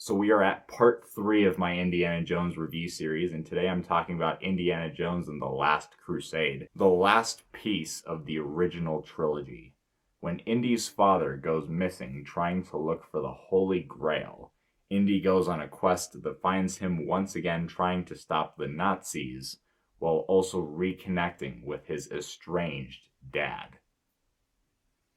So we are at part 3 of my Indiana Jones review series, and today I'm talking about Indiana Jones and the Last Crusade, the last piece of the original trilogy. When Indy's father goes missing trying to look for the Holy Grail, Indy goes on a quest that finds him once again trying to stop the Nazis, while also reconnecting with his estranged dad.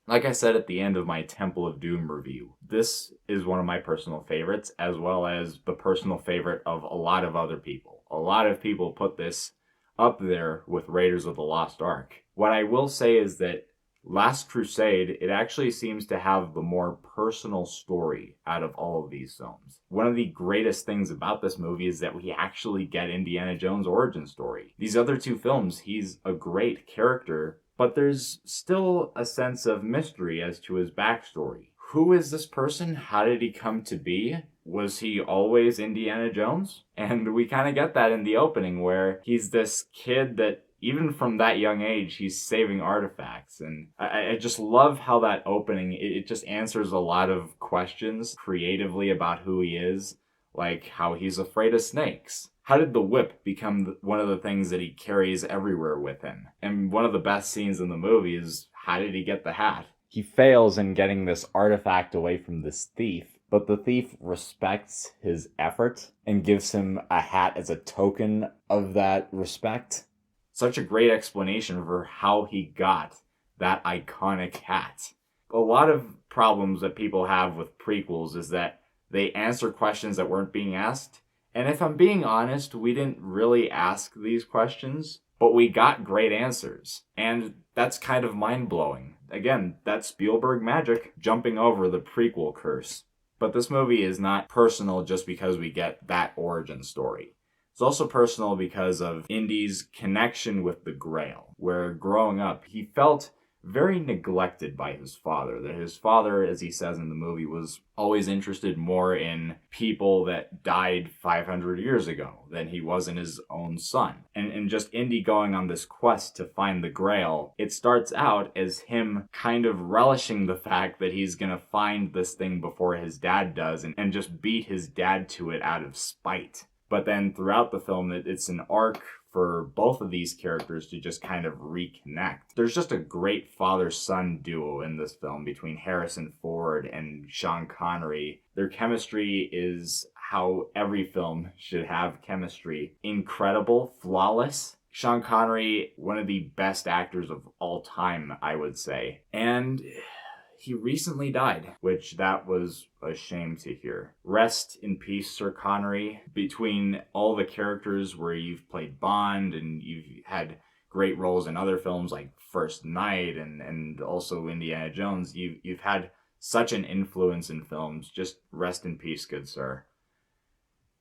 Like I said at the end of my Temple of Doom review, this is one of my personal favorites, as well as the personal favorite of a lot of other people. A lot of people put this up there with Raiders of the Lost Ark. What I will say is that Last Crusade, it actually seems to have the more personal story out of all of these films. One of the greatest things about this movie is that we actually get Indiana Jones' origin story. These other two films, he's a great character, but there's still a sense of mystery as to his backstory. Who is this person? How did he come to be? Was he always Indiana Jones? And we kind of get that in the opening, where he's this kid that even from that young age, he's saving artifacts. And I just love how that opening, it just answers a lot of questions creatively about who he is, like how he's afraid of snakes. How did the whip become one of the things that he carries everywhere with him? And one of the best scenes in the movie is, how did he get the hat? He fails in getting this artifact away from this thief, but the thief respects his effort and gives him a hat as a token of that respect. Such a great explanation for how he got that iconic hat. A lot of problems that people have with prequels is that they answer questions that weren't being asked. And if I'm being honest, we didn't really ask these questions, but we got great answers. And that's kind of mind-blowing. Again, that's Spielberg magic, jumping over the prequel curse. But this movie is not personal just because we get that origin story. It's also personal because of Indy's connection with the Grail, where growing up, he felt very neglected by his father. That his father, as he says in the movie, was always interested more in people that died 500 years ago than he was in his own son. And just Indy going on this quest to find the Grail, it starts out as him kind of relishing the fact that he's going to find this thing before his dad does and just beat his dad to it out of spite. But then throughout the film, it's an arc for both of these characters to just kind of reconnect. There's just a great father-son duo in this film between Harrison Ford and Sean Connery. Their chemistry is how every film should have chemistry. Incredible, flawless. Sean Connery, one of the best actors of all time, I would say. And he recently died, which that was a shame to hear. Rest in peace, Sir Connery. Between all the characters where you've played Bond and you've had great roles in other films like First Knight and also Indiana Jones, you've had such an influence in films. Just rest in peace, good sir.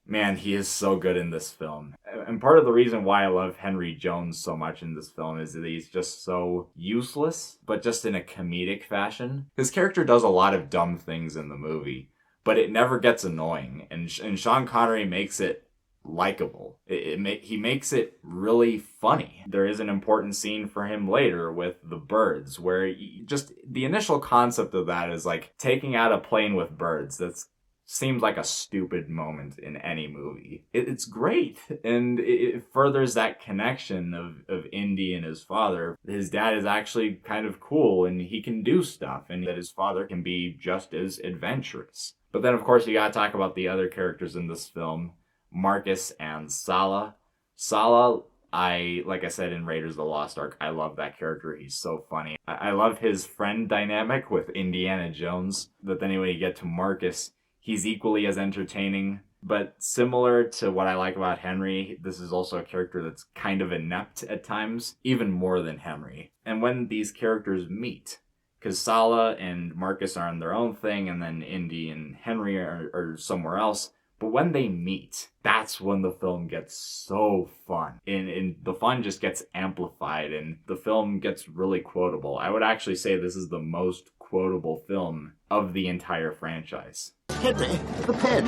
Man, he is so good in this film. And part of the reason why I love Henry Jones so much in this film is that he's just so useless, but just in a comedic fashion. His character does a lot of dumb things in the movie, but it never gets annoying. And Sean Connery makes it likable. He makes it really funny. There is an important scene for him later with the birds, where just the initial concept of that is like taking out a plane with birds. That's seems like a stupid moment in any movie. It's great, and it furthers that connection of Indy and his father. His dad is actually kind of cool, and he can do stuff, and that his father can be just as adventurous. But then, of course, you gotta talk about the other characters in this film, Marcus and Sala. Sala, like I said in Raiders of the Lost Ark, I love that character. He's so funny. I love his friend dynamic with Indiana Jones, but then when you get to Marcus, he's equally as entertaining, but similar to what I like about Henry, this is also a character that's kind of inept at times, even more than Henry. And when these characters meet, because Sala and Marcus are on their own thing, and then Indy and Henry are somewhere else, but when they meet, that's when the film gets so fun. And the fun just gets amplified, and the film gets really quotable. I would actually say this is the most quotable film of the entire franchise. Henry, the pen.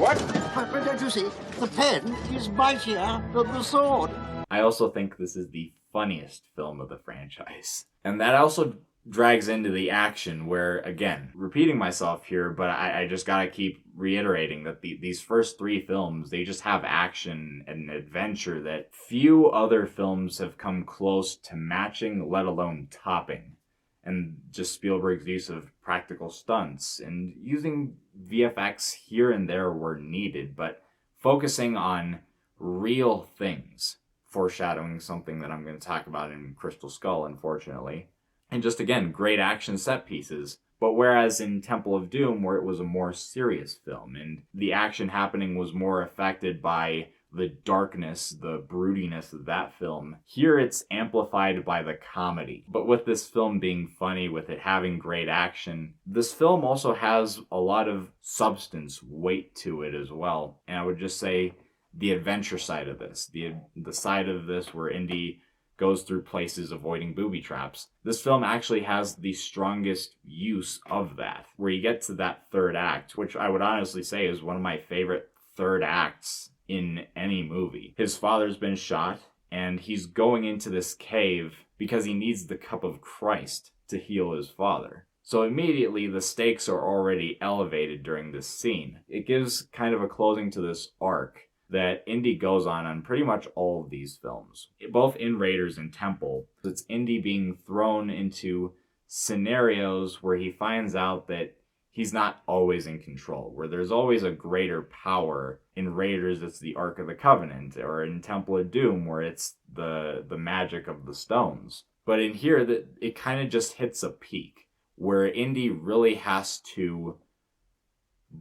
What? But don't you see? The pen is mightier than the sword. I also think this is the funniest film of the franchise. And that also drags into the action where, again, repeating myself here, but I just gotta keep reiterating that these first three films, they just have action and adventure that few other films have come close to matching, let alone topping. And just Spielberg's use of practical stunts and using VFX here and there where needed, but focusing on real things, foreshadowing something that I'm going to talk about in Crystal Skull, unfortunately. And just again, great action set pieces. But whereas in Temple of Doom, where it was a more serious film, and the action happening was more affected by the darkness, the broodiness of that film, here it's amplified by the comedy. But with this film being funny, with it having great action, this film also has a lot of substance, weight to it as well. And I would just say the adventure side of this, the side of this where Indy goes through places avoiding booby traps. This film actually has the strongest use of that, where you get to that third act, which I would honestly say is one of my favorite third acts in any movie. His father's been shot, and he's going into this cave because he needs the cup of Christ to heal his father. So immediately the stakes are already elevated during this scene. It gives kind of a closing to this arc that Indy goes on pretty much all of these films. Both in Raiders and Temple, it's Indy being thrown into scenarios where he finds out that he's not always in control, where there's always a greater power. In Raiders, it's the Ark of the Covenant, or in Temple of Doom, where it's the magic of the stones. But in here, it kind of just hits a peak, where Indy really has to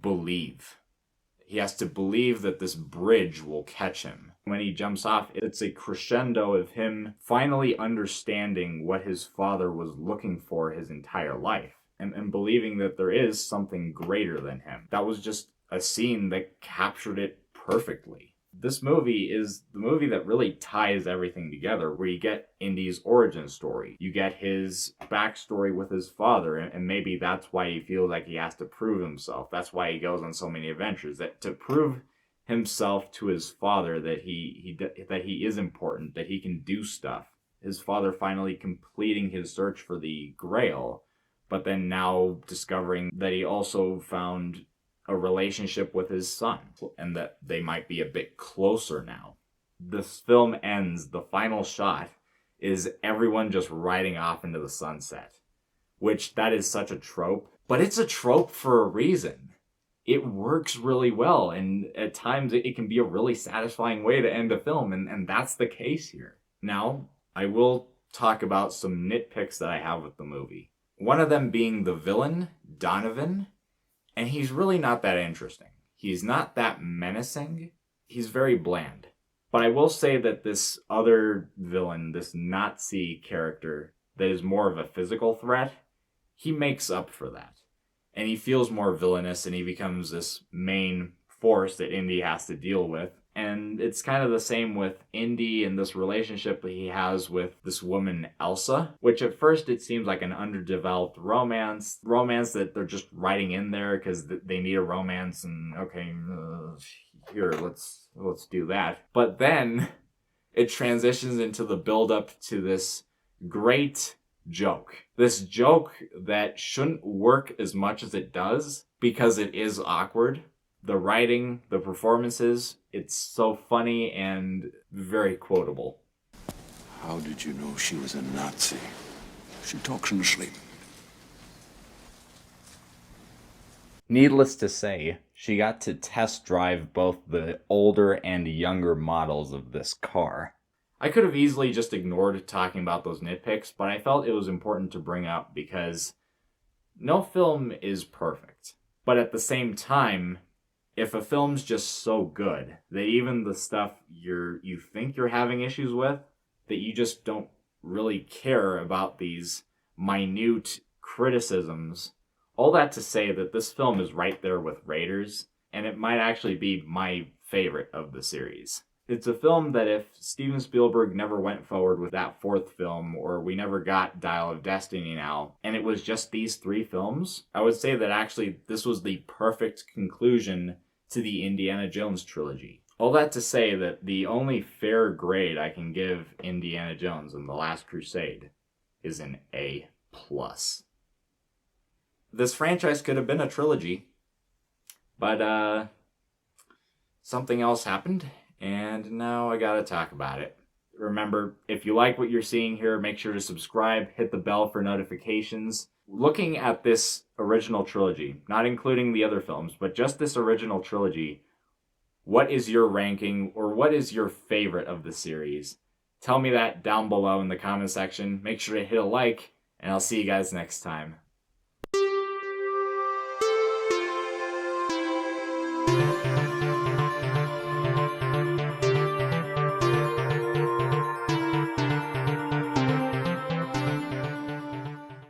believe. He has to believe that this bridge will catch him. When he jumps off, it's a crescendo of him finally understanding what his father was looking for his entire life. And believing that there is something greater than him. That was just a scene that captured it perfectly. This movie is the movie that really ties everything together, where you get Indy's origin story. You get his backstory with his father, and maybe that's why he feels like he has to prove himself. That's why he goes on so many adventures, that to prove himself to his father that he is important, that he can do stuff. His father finally completing his search for the Grail, but then now discovering that he also found a relationship with his son, and that they might be a bit closer now. This film ends, the final shot is everyone just riding off into the sunset, which that is such a trope, but it's a trope for a reason. It works really well, and at times it can be a really satisfying way to end a film, and that's the case here. Now, I will talk about some nitpicks that I have with the movie. One of them being the villain, Donovan, and he's really not that interesting. He's not that menacing. He's very bland. But I will say that this other villain, this Nazi character that is more of a physical threat, he makes up for that. And he feels more villainous, and he becomes this main force that Indy has to deal with. And it's kind of the same with Indy and this relationship that he has with this woman, Elsa, which at first it seems like an underdeveloped romance that they're just writing in there because they need a romance, and okay, here, let's do that. But then it transitions into the build-up to this great joke. This joke that shouldn't work as much as it does because it is awkward. The writing, the performances, it's so funny and very quotable. How did you know she was a Nazi? She talks in her sleep. Needless to say, she got to test drive both the older and younger models of this car. I could have easily just ignored talking about those nitpicks, but I felt it was important to bring up because no film is perfect. But at the same time, if a film's just so good that even the stuff you think you're having issues with, that you just don't really care about these minute criticisms, all that to say that this film is right there with Raiders, and it might actually be my favorite of the series. It's a film that if Steven Spielberg never went forward with that fourth film, or we never got Dial of Destiny now, and it was just these three films, I would say that actually this was the perfect conclusion to the Indiana Jones trilogy. All that to say that the only fair grade I can give Indiana Jones and the Last Crusade is an A. This franchise could have been a trilogy, but something else happened, and now I gotta talk about it. Remember, if you like what you're seeing here, make sure to subscribe, hit the bell for notifications. Looking at this original trilogy, not including the other films, but just this original trilogy, what is your ranking, or what is your favorite of the series? Tell me that down below in the comment section. Make sure to hit a like, and I'll see you guys next time.